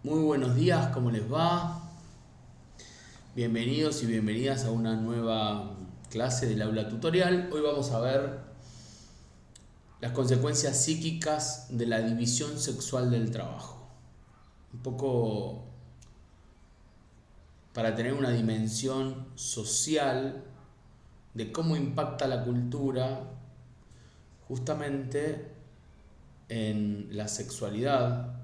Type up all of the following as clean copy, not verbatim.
Muy buenos días, ¿cómo les va? Bienvenidos y bienvenidas a una nueva clase del aula tutorial. Hoy vamos a ver las consecuencias psíquicas de la división sexual del trabajo. Un poco para tener una dimensión social de cómo impacta la cultura justamente en la sexualidad,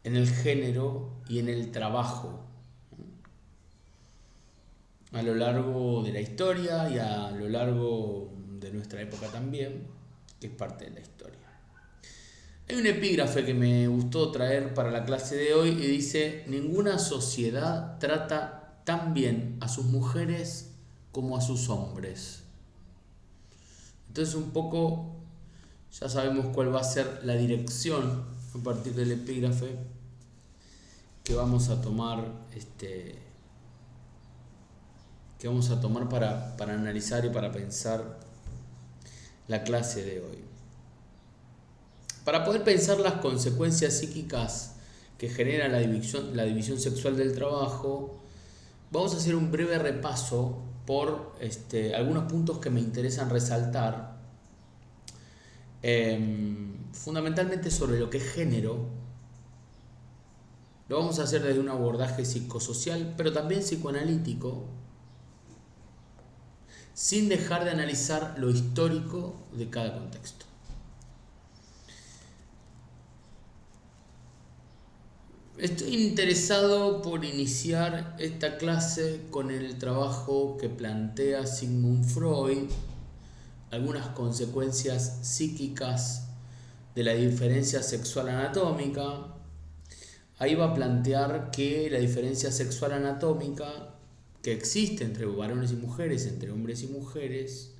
en el género y en el trabajo a lo largo de la historia y a lo largo de nuestra época también, que es parte de la historia. Hay un epígrafe que me gustó traer para la clase de hoy y dice: ninguna sociedad trata tan bien a sus mujeres como a sus hombres. Entonces un poco ya sabemos cuál va a ser la dirección a partir del epígrafe que vamos a tomar para analizar y para pensar la clase de hoy. Para poder pensar las consecuencias psíquicas que genera la división sexual del trabajo, vamos a hacer un breve repaso por algunos puntos que me interesan resaltar, fundamentalmente sobre lo que es género. Lo vamos a hacer desde un abordaje psicosocial, pero también psicoanalítico, sin dejar de analizar lo histórico de cada contexto. Estoy interesado por iniciar esta clase con el trabajo que plantea Sigmund Freud, algunas consecuencias psíquicas de la diferencia sexual anatómica. Ahí va a plantear que la diferencia sexual anatómica que existe entre varones y mujeres, entre hombres y mujeres,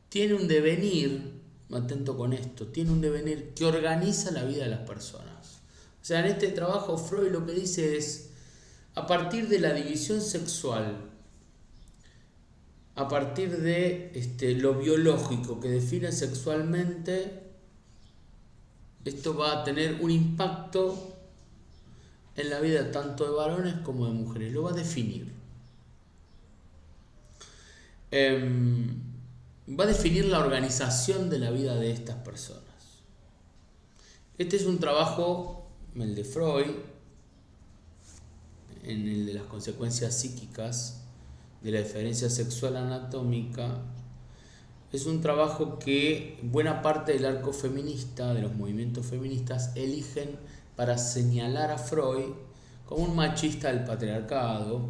tiene un devenir, atento con esto, tiene un devenir que organiza la vida de las personas. O sea, en este trabajo Freud lo que dice es, a partir de la división sexual, a partir de lo biológico que define sexualmente, esto va a tener un impacto en la vida tanto de varones como de mujeres, lo va a definir. Va a definir la organización de la vida de estas personas. Este es un trabajo, el de Freud, en el de las consecuencias psíquicas de la diferencia sexual anatómica. Es un trabajo que buena parte del arco feminista, de los movimientos feministas, eligen para señalar a Freud como un machista del patriarcado,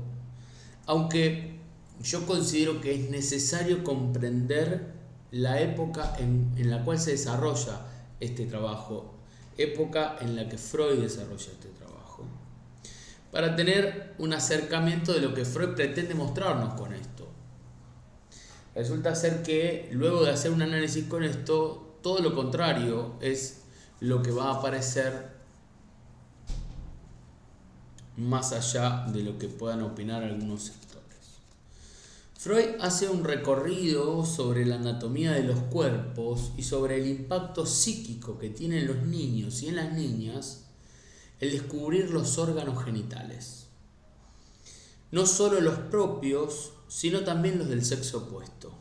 aunque yo considero que es necesario comprender la época en la cual se desarrolla este trabajo, época en la que Freud desarrolla este trabajo, para tener un acercamiento de lo que Freud pretende mostrarnos con esto. Resulta ser que luego de hacer un análisis con esto, todo lo contrario es lo que va a aparecer, más allá de lo que puedan opinar algunos sectores. Freud hace un recorrido sobre la anatomía de los cuerpos y sobre el impacto psíquico que tienen los niños y en las niñas el descubrir los órganos genitales. No solo los propios, sino también los del sexo opuesto.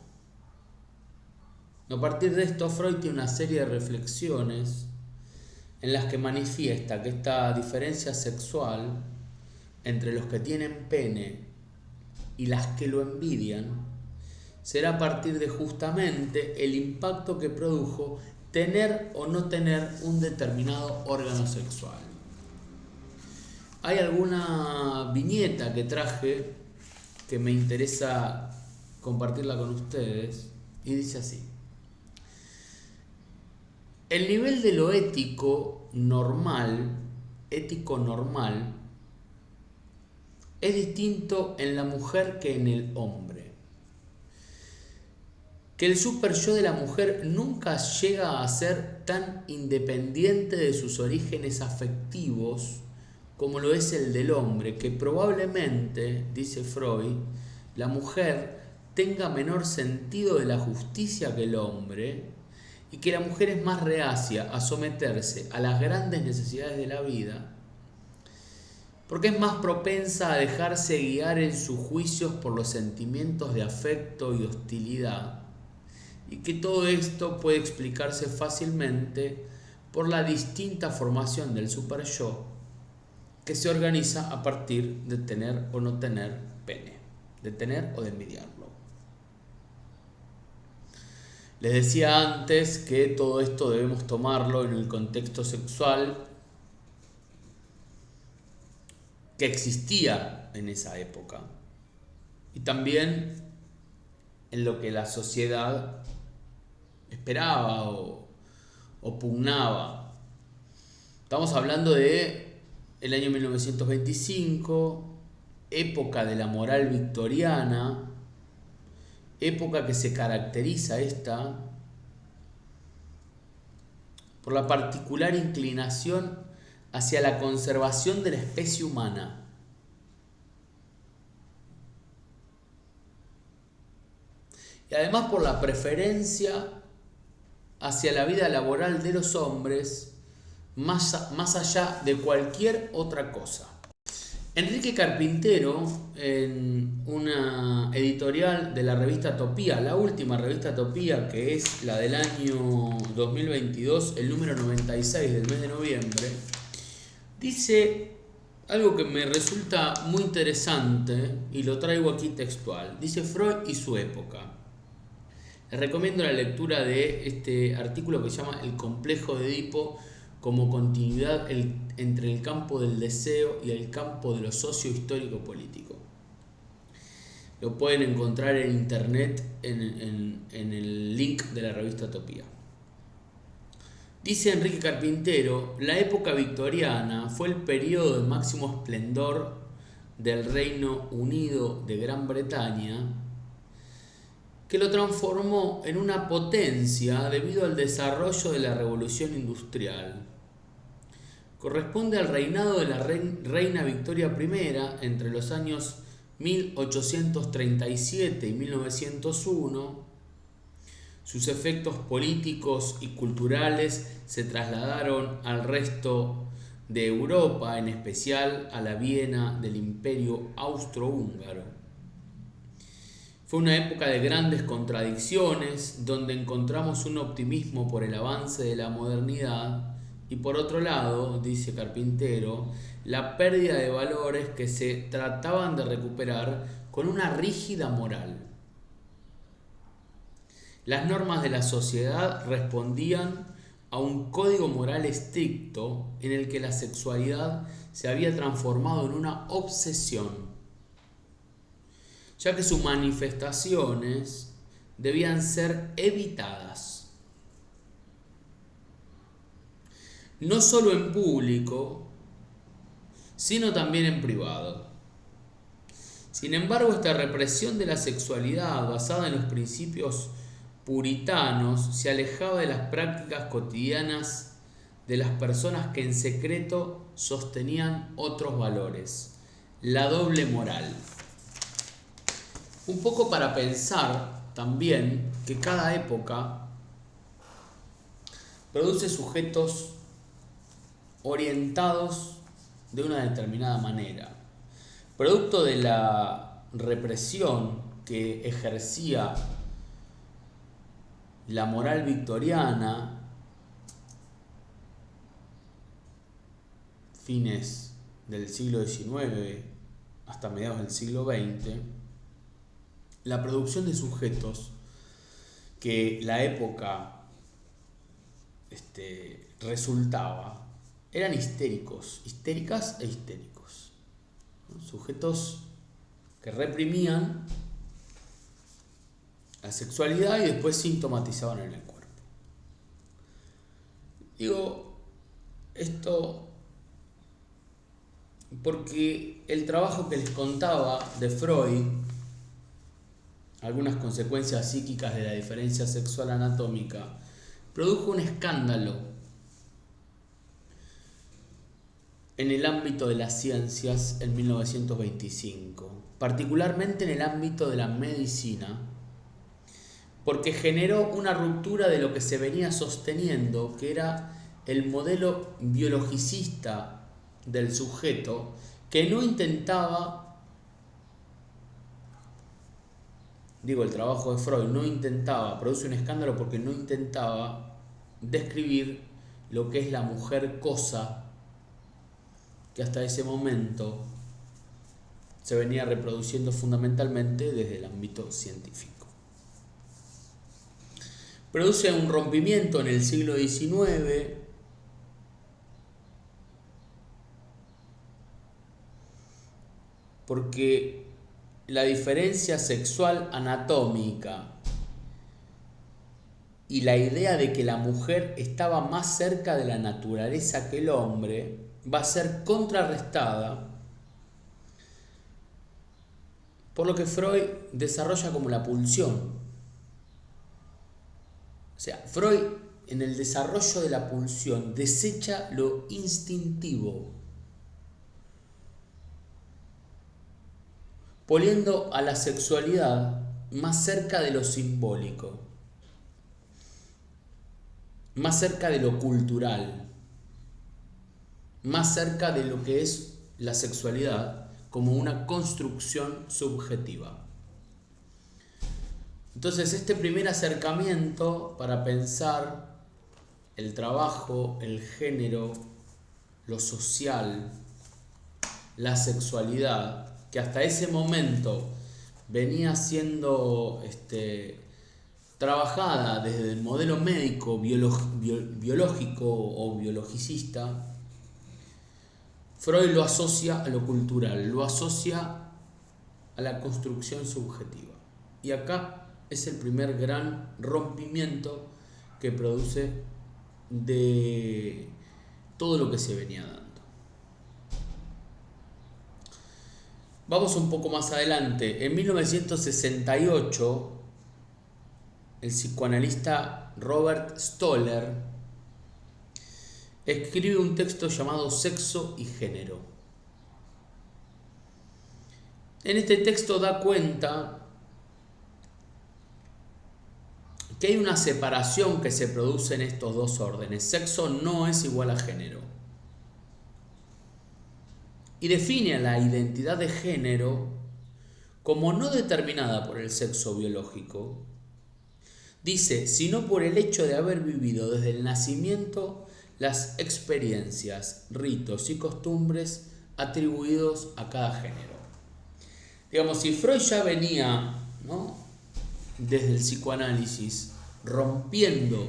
A partir de esto, Freud tiene una serie de reflexiones en las que manifiesta que esta diferencia sexual entre los que tienen pene y las que lo envidian será a partir de justamente el impacto que produjo tener o no tener un determinado órgano sexual. Hay alguna viñeta que traje que me interesa compartirla con ustedes y dice así: el nivel de lo ético normal, es distinto en la mujer que en el hombre. Que el super yo de la mujer nunca llega a ser tan independiente de sus orígenes afectivos como lo es el del hombre, que probablemente, dice Freud, la mujer tenga menor sentido de la justicia que el hombre y que la mujer es más reacia a someterse a las grandes necesidades de la vida porque es más propensa a dejarse guiar en sus juicios por los sentimientos de afecto y hostilidad, y que todo esto puede explicarse fácilmente por la distinta formación del superyo que se organiza a partir de tener o no tener pene, de tener o de envidiarlo. Les decía antes que todo esto debemos tomarlo en el contexto sexual que existía en esa época y también en lo que la sociedad esperaba o pugnaba. Estamos hablando de el año 1925, época de la moral victoriana, época que se caracteriza esta por la particular inclinación hacia la conservación de la especie humana. Y además por la preferencia hacia la vida laboral de los hombres más allá de cualquier otra cosa. Enrique Carpintero, en una editorial de la revista Topía, la última revista Topía, que es la del año 2022, el número 96 del mes de noviembre, dice algo que me resulta muy interesante y lo traigo aquí textual. Dice: Freud y su época. Les recomiendo la lectura de este artículo que se llama El complejo de Edipo como continuidad entre el campo del deseo y el campo de lo socio-histórico-político. Lo pueden encontrar en internet en el link de la revista Topía. Dice Enrique Carpintero: la época victoriana fue el periodo de máximo esplendor del Reino Unido de Gran Bretaña, que lo transformó en una potencia debido al desarrollo de la Revolución Industrial. Corresponde al reinado de la reina Victoria I entre los años 1837 y 1901. Sus efectos políticos y culturales se trasladaron al resto de Europa, en especial a la Viena del Imperio Austrohúngaro. Fue una época de grandes contradicciones, donde encontramos un optimismo por el avance de la modernidad y por otro lado, dice Carpintero, la pérdida de valores que se trataban de recuperar con una rígida moral. Las normas de la sociedad respondían a un código moral estricto en el que la sexualidad se había transformado en una obsesión, ya que sus manifestaciones debían ser evitadas. No solo en público, sino también en privado. Sin embargo, esta represión de la sexualidad basada en los principios puritanos se alejaba de las prácticas cotidianas de las personas que en secreto sostenían otros valores, la doble moral. Un poco para pensar también que cada época produce sujetos orientados de una determinada manera, producto de la represión que ejercía la moral victoriana, fines del siglo XIX hasta mediados del siglo XX, la producción de sujetos que la época resultaba eran histéricos, histéricas e histéricos, ¿no? Sujetos que reprimían la sexualidad y después sintomatizaban en el cuerpo. Digo esto porque el trabajo que les contaba de Freud, algunas consecuencias psíquicas de la diferencia sexual anatómica, produjo un escándalo en el ámbito de las ciencias en 1925, particularmente en el ámbito de la medicina, porque generó una ruptura de lo que se venía sosteniendo, que era el modelo biologicista del sujeto, que no intentaba, el trabajo de Freud no intentaba, produce un escándalo porque no intentaba describir lo que es la mujer cosa que hasta ese momento se venía reproduciendo fundamentalmente desde el ámbito científico. Produce un rompimiento en el siglo XIX porque la diferencia sexual anatómica y la idea de que la mujer estaba más cerca de la naturaleza que el hombre va a ser contrarrestada por lo que Freud desarrolla como la pulsión. O sea, Freud en el desarrollo de la pulsión desecha lo instintivo, poniendo a la sexualidad más cerca de lo simbólico, más cerca de lo cultural, más cerca de lo que es la sexualidad como una construcción subjetiva. Entonces, este primer acercamiento para pensar el trabajo, el género, lo social, la sexualidad, que hasta ese momento venía siendo trabajada desde el modelo médico, biológico o biologicista, Freud lo asocia a lo cultural, lo asocia a la construcción subjetiva. Y acá es el primer gran rompimiento que produce de todo lo que se venía dando. Vamos un poco más adelante. En 1968, el psicoanalista Robert Stoller escribe un texto llamado Sexo y Género. En este texto da cuenta que hay una separación que se produce en estos dos órdenes. Sexo no es igual a género. Y define la identidad de género como no determinada por el sexo biológico. Dice, sino por el hecho de haber vivido desde el nacimiento las experiencias, ritos y costumbres atribuidos a cada género. Digamos, si Freud ya venía, desde el psicoanálisis, rompiendo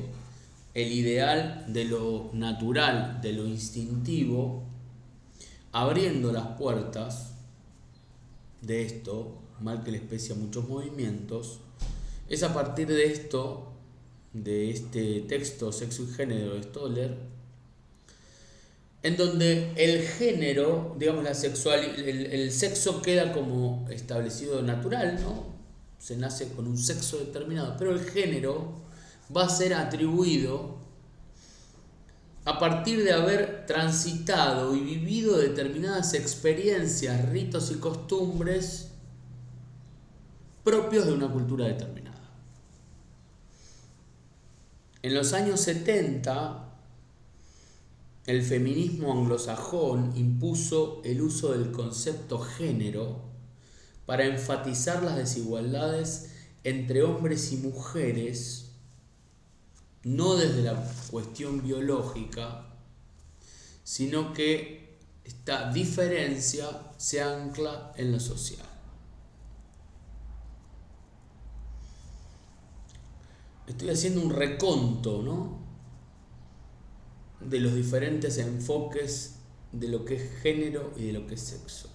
el ideal de lo natural, de lo instintivo, abriendo las puertas de esto, mal que le especie a muchos movimientos, es a partir de esto, de este texto Sexo y Género de Stoller, en donde el género, digamos el sexo queda como establecido natural, se nace con un sexo determinado, pero el género va a ser atribuido a partir de haber transitado y vivido determinadas experiencias, ritos y costumbres propios de una cultura determinada. En los años 70, el feminismo anglosajón impuso el uso del concepto género para enfatizar las desigualdades entre hombres y mujeres, no desde la cuestión biológica, sino que esta diferencia se ancla en lo social. Estoy haciendo un reconto, de los diferentes enfoques de lo que es género y de lo que es sexo.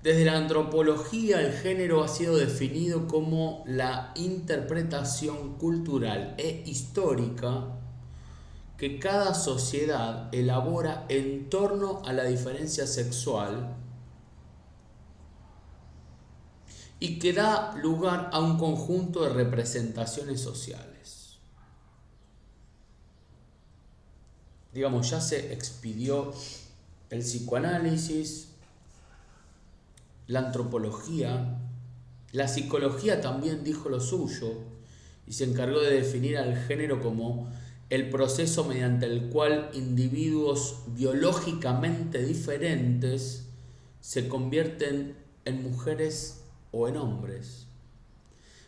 Desde la antropología, el género ha sido definido como la interpretación cultural e histórica que cada sociedad elabora en torno a la diferencia sexual y que da lugar a un conjunto de representaciones sociales. Digamos, ya se expidió el psicoanálisis, la antropología, la psicología también dijo lo suyo y se encargó de definir al género como el proceso mediante el cual individuos biológicamente diferentes se convierten en mujeres o en hombres,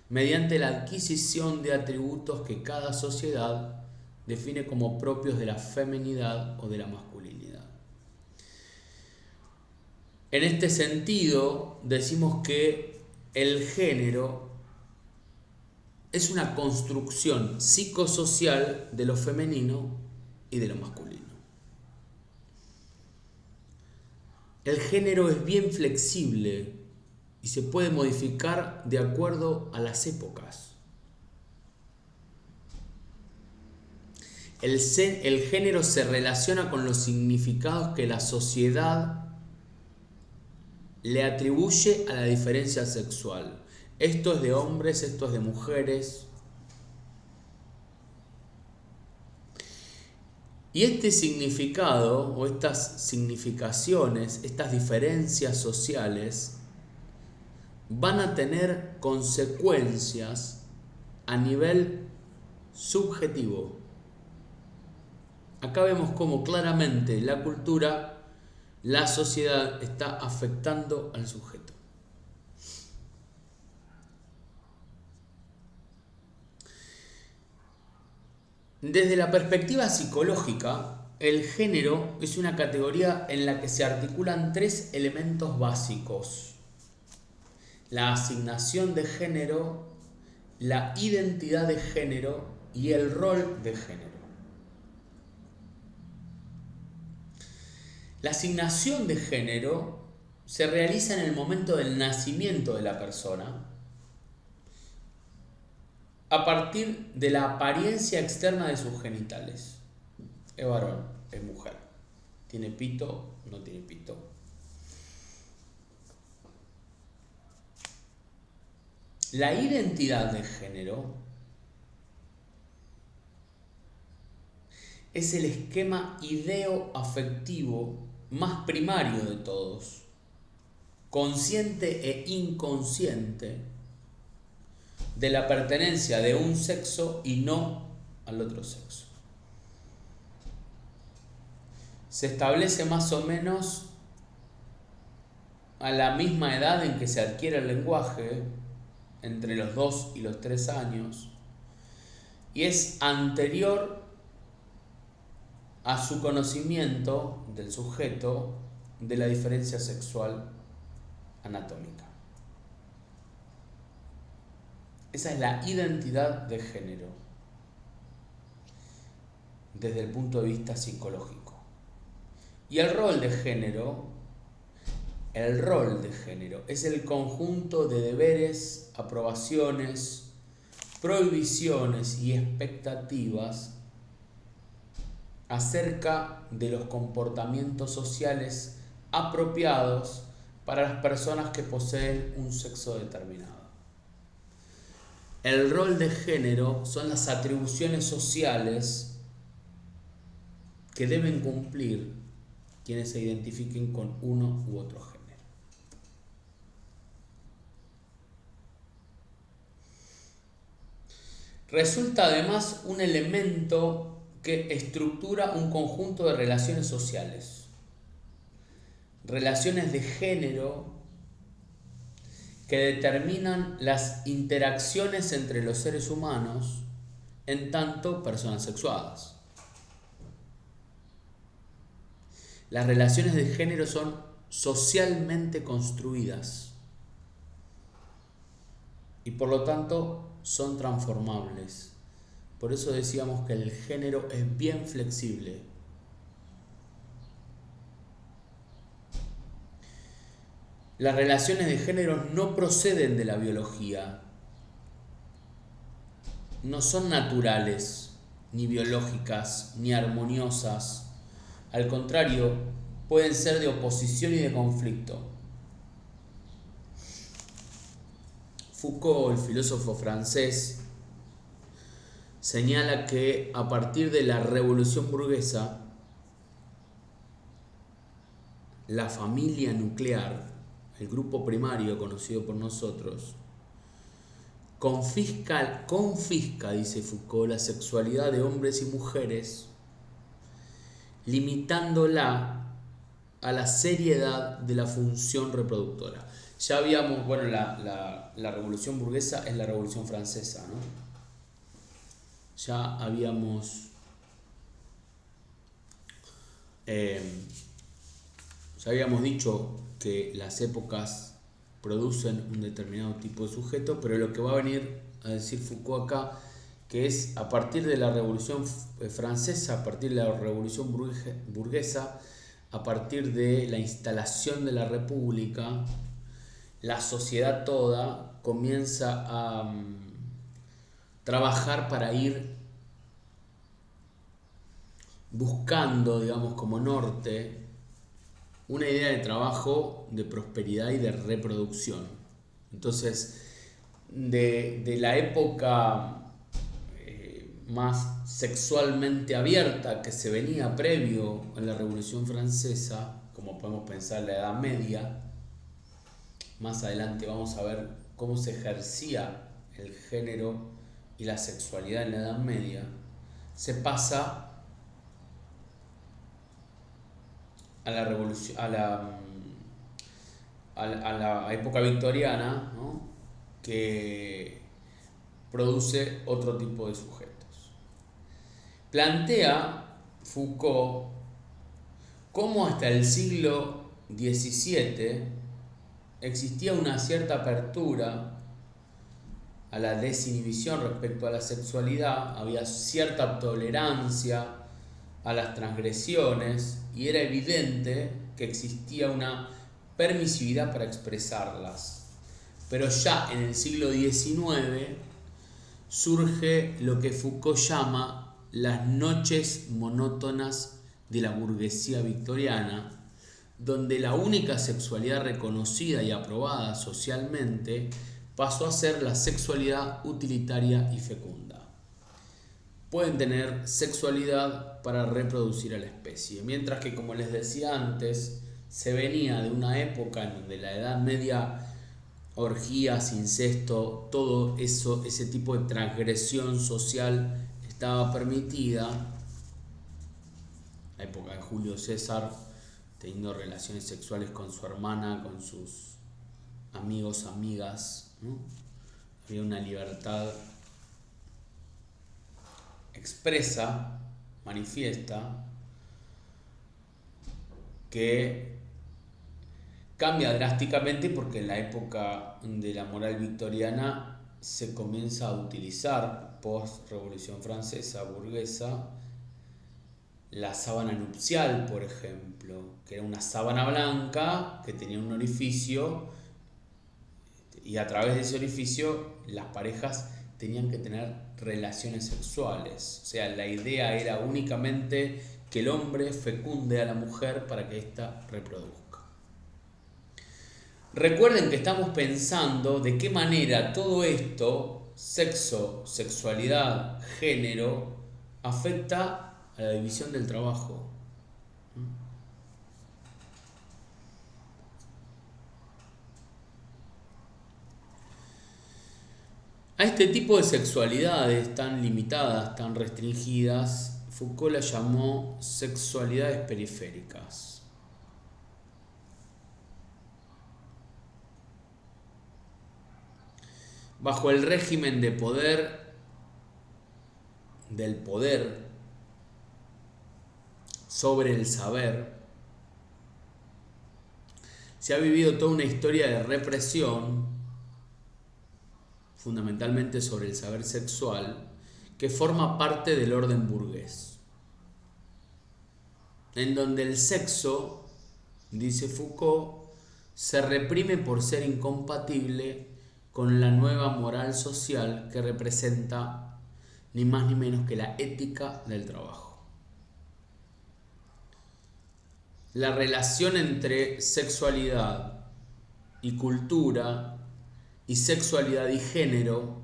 mediante la adquisición de atributos que cada sociedad define como propios de la feminidad o de la masculinidad. En este sentido, decimos que el género es una construcción psicosocial de lo femenino y de lo masculino. El género es bien flexible y se puede modificar de acuerdo a las épocas. El género se relaciona con los significados que la sociedad le atribuye a la diferencia sexual. Esto es de hombres, esto es de mujeres. Y este significado o estas significaciones, estas diferencias sociales, van a tener consecuencias a nivel subjetivo. Acá vemos cómo claramente la cultura, la sociedad está afectando al sujeto. Desde la perspectiva psicológica, el género es una categoría en la que se articulan tres elementos básicos: la asignación de género, la identidad de género y el rol de género. La asignación de género se realiza en el momento del nacimiento de la persona, a partir de la apariencia externa de sus genitales. Es varón, es mujer. ¿Tiene pito? No tiene pito. La identidad de género es el esquema ideo-afectivo más primario de todos, consciente e inconsciente, de la pertenencia de un sexo y no al otro sexo. Se establece más o menos a la misma edad en que se adquiere el lenguaje, entre los 2 y los 3 años, y es anterior a su conocimiento del sujeto de la diferencia sexual anatómica. Esa es la identidad de género desde el punto de vista psicológico. Y el rol de género es el conjunto de deberes, aprobaciones, prohibiciones y expectativas acerca de los comportamientos sociales apropiados para las personas que poseen un sexo determinado. El rol de género son las atribuciones sociales que deben cumplir quienes se identifiquen con uno u otro género. Resulta además un elemento que estructura un conjunto de relaciones sociales. Relaciones de género que determinan las interacciones entre los seres humanos en tanto personas sexuadas. Las relaciones de género son socialmente construidas y por lo tanto son transformables. Por eso decíamos que el género es bien flexible. Las relaciones de género no proceden de la biología, no son naturales, ni biológicas, ni armoniosas. Al contrario, pueden ser de oposición y de conflicto. Foucault, el filósofo francés, señala que a partir de la revolución burguesa, la familia nuclear, el grupo primario conocido por nosotros, confisca, dice Foucault, la sexualidad de hombres y mujeres, limitándola a la seriedad de la función reproductora. Ya habíamos, bueno, la revolución burguesa es la revolución francesa, ¿no? Ya habíamos dicho que las épocas producen un determinado tipo de sujeto, pero lo que va a venir a decir Foucault acá, que es a partir de la revolución francesa, a partir de la revolución burguesa, a partir de la instalación de la república, la sociedad toda comienza a trabajar para ir buscando, digamos, como norte, una idea de trabajo, de prosperidad y de reproducción. Entonces, de la época más sexualmente abierta que se venía previo a la Revolución Francesa, como podemos pensar en la Edad Media, más adelante vamos a ver cómo se ejercía el género y la sexualidad en la Edad Media, se pasa a la revolución, a la época victoriana, ¿no? Que produce otro tipo de sujetos. Plantea Foucault cómo hasta el siglo XVII existía una cierta apertura a la desinhibición respecto a la sexualidad, había cierta tolerancia a las transgresiones y era evidente que existía una permisividad para expresarlas. Pero ya en el siglo XIX surge lo que Foucault llama las noches monótonas de la burguesía victoriana, donde la única sexualidad reconocida y aprobada socialmente pasó a ser la sexualidad utilitaria y fecunda. Pueden tener sexualidad para reproducir a la especie, mientras que, como les decía antes, se venía de una época en donde la Edad Media, orgías, incesto, todo eso, ese tipo de transgresión social estaba permitida. La época de Julio César, teniendo relaciones sexuales con su hermana, con sus amigos, amigas, ¿no? Había una libertad expresa, manifiesta, que cambia drásticamente porque en la época de la moral victoriana se comienza a utilizar, post-revolución francesa, burguesa, la sábana nupcial, por ejemplo, que era una sábana blanca que tenía un orificio y a través de ese orificio las parejas tenían que tener relaciones sexuales. O sea, la idea era únicamente que el hombre fecunde a la mujer para que ésta reproduzca. Recuerden que estamos pensando de qué manera todo esto, sexo, sexualidad, género, afecta a la división del trabajo. A este tipo de sexualidades tan limitadas, tan restringidas, Foucault las llamó sexualidades periféricas. Bajo el régimen de poder, del poder sobre el saber, se ha vivido toda una historia de represión, fundamentalmente sobre el saber sexual, que forma parte del orden burgués, en donde el sexo, dice Foucault, se reprime por ser incompatible con la nueva moral social que representa ni más ni menos que la ética del trabajo. La relación entre sexualidad y cultura y sexualidad y género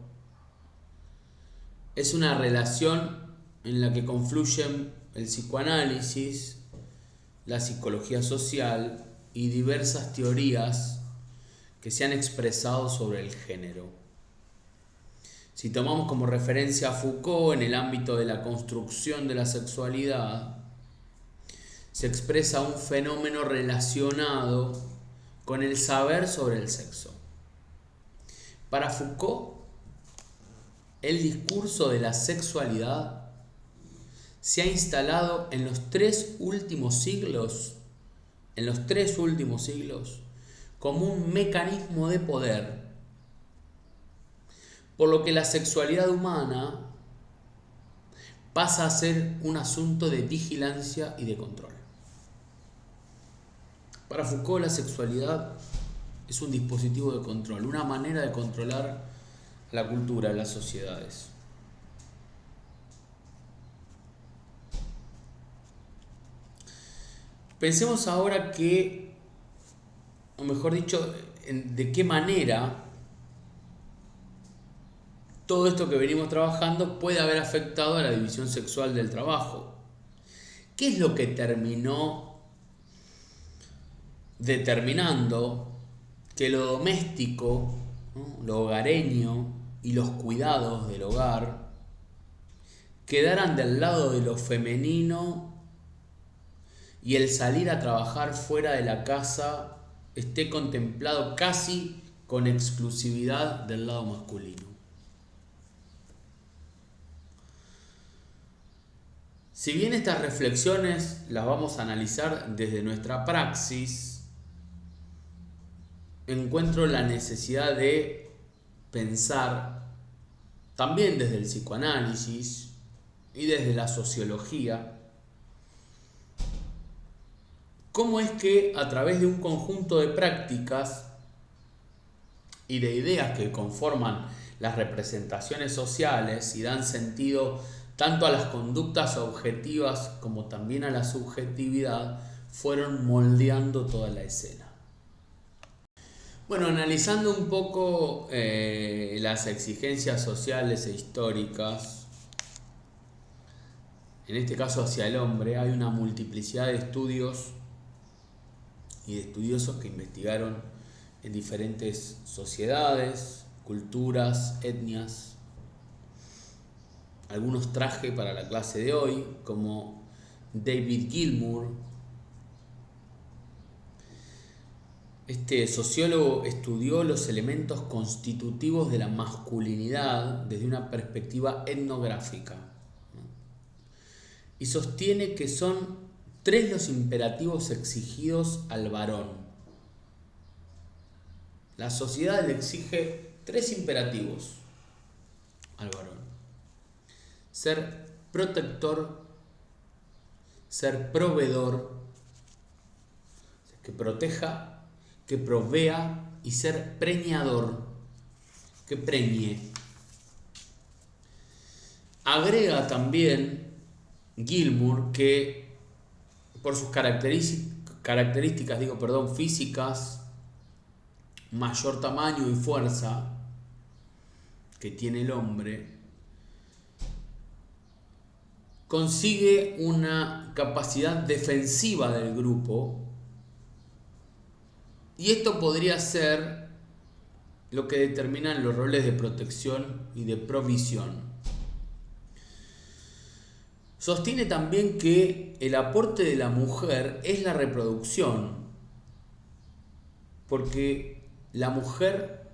es una relación en la que confluyen el psicoanálisis, la psicología social y diversas teorías que se han expresado sobre el género. Si tomamos como referencia a Foucault en el ámbito de la construcción de la sexualidad, se expresa un fenómeno relacionado con el saber sobre el sexo. Para Foucault, el discurso de la sexualidad se ha instalado en los tres últimos siglos como un mecanismo de poder, por lo que la sexualidad humana pasa a ser un asunto de vigilancia y de control. Para Foucault, la sexualidad es un dispositivo de control, una manera de controlar la cultura, las sociedades. Pensemos ahora o mejor dicho, de qué manera todo esto que venimos trabajando puede haber afectado a la división sexual del trabajo. ¿Qué es lo que terminó determinando que lo doméstico, ¿no?, lo hogareño y los cuidados del hogar quedaran del lado de lo femenino y el salir a trabajar fuera de la casa esté contemplado casi con exclusividad del lado masculino? Si bien estas reflexiones las vamos a analizar desde nuestra praxis, encuentro la necesidad de pensar también desde el psicoanálisis y desde la sociología cómo es que a través de un conjunto de prácticas y de ideas que conforman las representaciones sociales y dan sentido tanto a las conductas objetivas como también a la subjetividad, fueron moldeando toda la escena. Bueno, analizando un poco las exigencias sociales e históricas, en este caso hacia el hombre, hay una multiplicidad de estudios y de estudiosos que investigaron en diferentes sociedades, culturas, etnias. Algunos traje para la clase de hoy, como David Gilmour. Este sociólogo estudió los elementos constitutivos de la masculinidad desde una perspectiva etnográfica, ¿no?, y sostiene que son tres los imperativos exigidos al varón. La sociedad le exige tres imperativos al varón: ser protector, ser proveedor, que proteja, que provea, y ser preñador, que preñe. Agrega también Gilmour que por sus características físicas, mayor tamaño y fuerza que tiene el hombre, consigue una capacidad defensiva del grupo, y esto podría ser lo que determinan los roles de protección y de provisión. Sostiene también que el aporte de la mujer es la reproducción, porque la mujer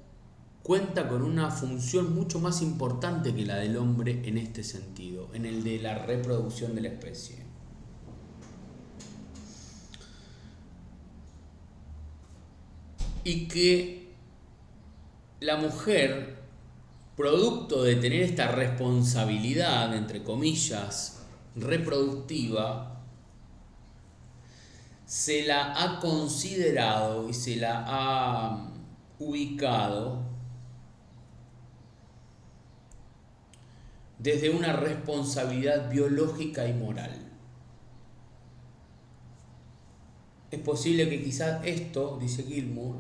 cuenta con una función mucho más importante que la del hombre en este sentido, en el de la reproducción de la especie. Y que la mujer, producto de tener esta responsabilidad, entre comillas, reproductiva, se la ha considerado y se la ha ubicado desde una responsabilidad biológica y moral. Es posible que quizás esto, dice Gilmour,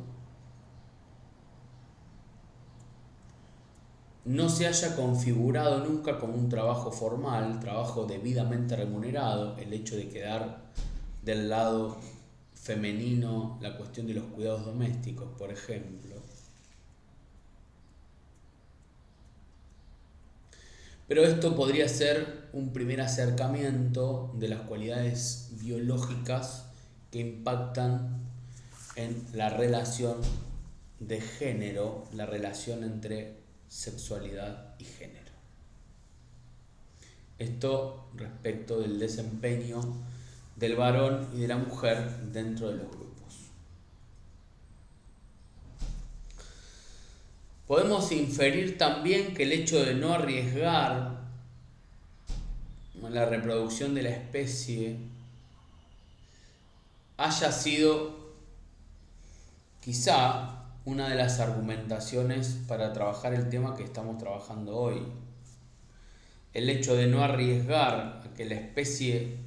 no se haya configurado nunca como un trabajo formal, trabajo debidamente remunerado, el hecho de quedar del lado femenino la cuestión de los cuidados domésticos, por ejemplo, Pero esto podría ser un primer acercamiento de las cualidades biológicas que impactan en la relación de género, la relación entre sexualidad y género. Esto respecto del desempeño del varón y de la mujer dentro de los grupos. Podemos inferir también que el hecho de no arriesgar la reproducción de la especie haya sido quizá una de las argumentaciones para trabajar el tema que estamos trabajando hoy. El hecho de no arriesgar a que la especie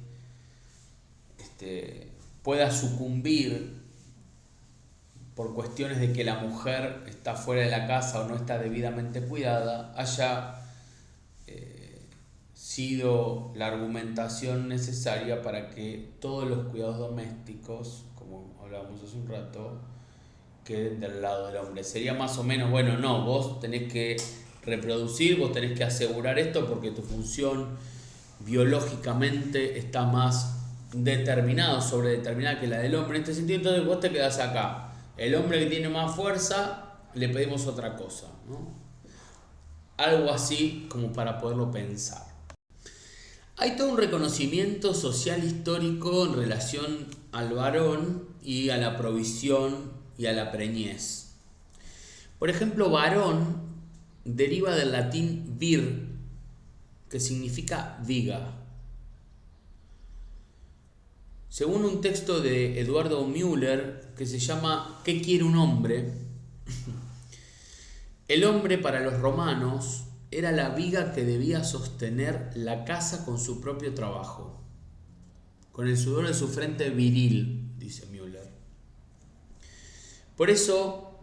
pueda sucumbir por cuestiones de que la mujer está fuera de la casa o no está debidamente cuidada, haya sido la argumentación necesaria para que todos los cuidados domésticos, como hablábamos hace un rato, queden del lado del hombre. Sería más o menos, bueno, no, vos tenés que reproducir, vos tenés que asegurar esto porque tu función biológicamente está más determinada, sobredeterminada que la del hombre en este sentido, entonces vos te quedás acá. El hombre que tiene más fuerza, le pedimos otra cosa, ¿no? Algo así como para poderlo pensar. Hay todo un reconocimiento social histórico en relación al varón y a la provisión y a la preñez. Por ejemplo, varón deriva del latín vir, que significa viga. Según un texto de Eduardo Müller que se llama ¿Qué quiere un hombre?, el hombre para los romanos era la viga que debía sostener la casa con su propio trabajo, con el sudor de su frente viril, dice Müller. Por eso,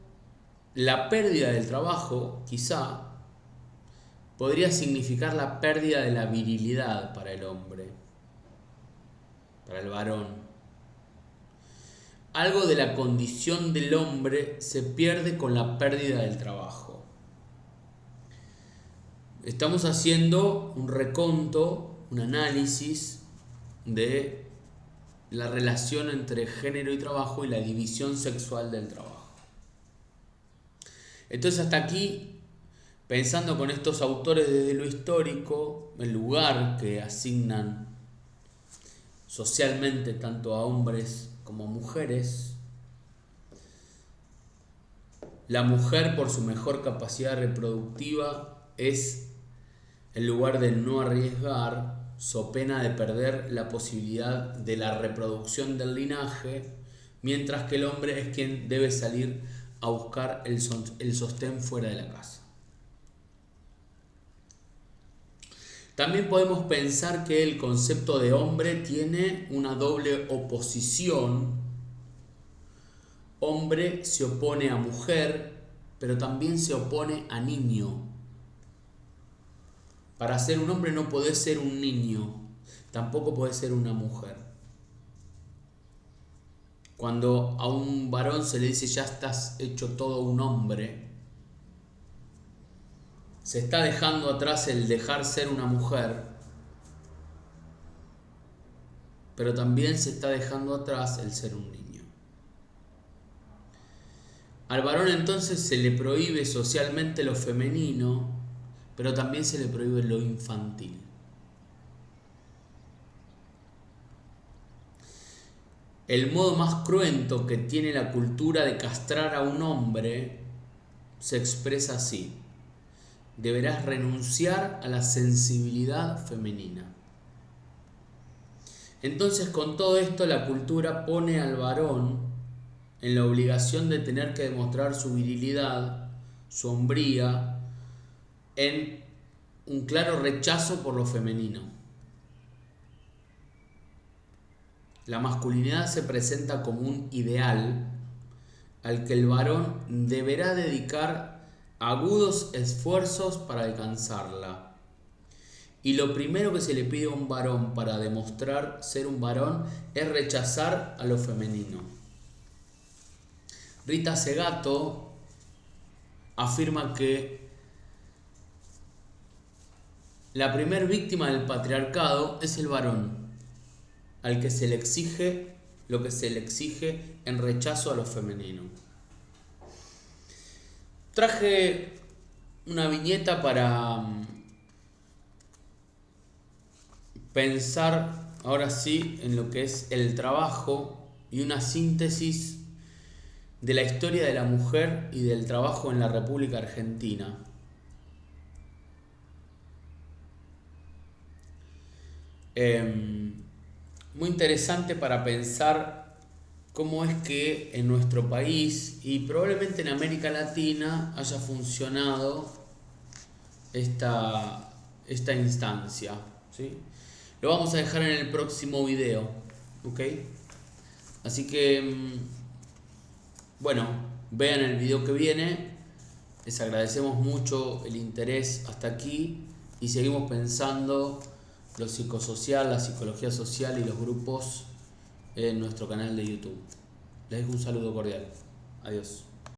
la pérdida del trabajo, quizá, podría significar la pérdida de la virilidad para el hombre, para el varón. Algo de la condición del hombre se pierde con la pérdida del trabajo. Estamos haciendo un reconto, un análisis de la relación entre género y trabajo y la división sexual del trabajo. Entonces hasta aquí, pensando con estos autores desde lo histórico, el lugar que asignan socialmente tanto a hombres como a mujeres, la mujer por su mejor capacidad reproductiva es el lugar de no arriesgar, so pena de perder la posibilidad de la reproducción del linaje, mientras que el hombre es quien debe salir a buscar el sostén fuera de la casa. También podemos pensar que el concepto de hombre tiene una doble oposición. Hombre se opone a mujer, pero también se opone a niño. Para ser un hombre no podés ser un niño, tampoco podés ser una mujer. Cuando a un varón se le dice ya estás hecho todo un hombre, se está dejando atrás el dejar ser una mujer, pero también se está dejando atrás el ser un niño. Al varón entonces se le prohíbe socialmente lo femenino, pero también se le prohíbe lo infantil. El modo más cruento que tiene la cultura de castrar a un hombre se expresa así: deberás renunciar a la sensibilidad femenina. Entonces, con todo esto, la cultura pone al varón en la obligación de tener que demostrar su virilidad, su hombría, en un claro rechazo por lo femenino. La masculinidad se presenta como un ideal al que el varón deberá dedicar agudos esfuerzos para alcanzarla. Y lo primero que se le pide a un varón para demostrar ser un varón es rechazar a lo femenino. Rita Segato afirma que La primer víctima del patriarcado es el varón, al que se le exige lo que se le exige en rechazo a lo femenino. Traje una viñeta para pensar ahora sí en lo que es el trabajo y una síntesis de la historia de la mujer y del trabajo en la República Argentina. Muy interesante para pensar cómo es que en nuestro país y probablemente en América Latina haya funcionado esta instancia, ¿sí? Lo vamos a dejar en el próximo video, ¿ok? Así que, bueno, vean el video que viene. Les agradecemos mucho el interés hasta aquí y seguimos pensando lo psicosocial, la psicología social y los grupos en nuestro canal de YouTube. Les dejo un saludo cordial. Adiós.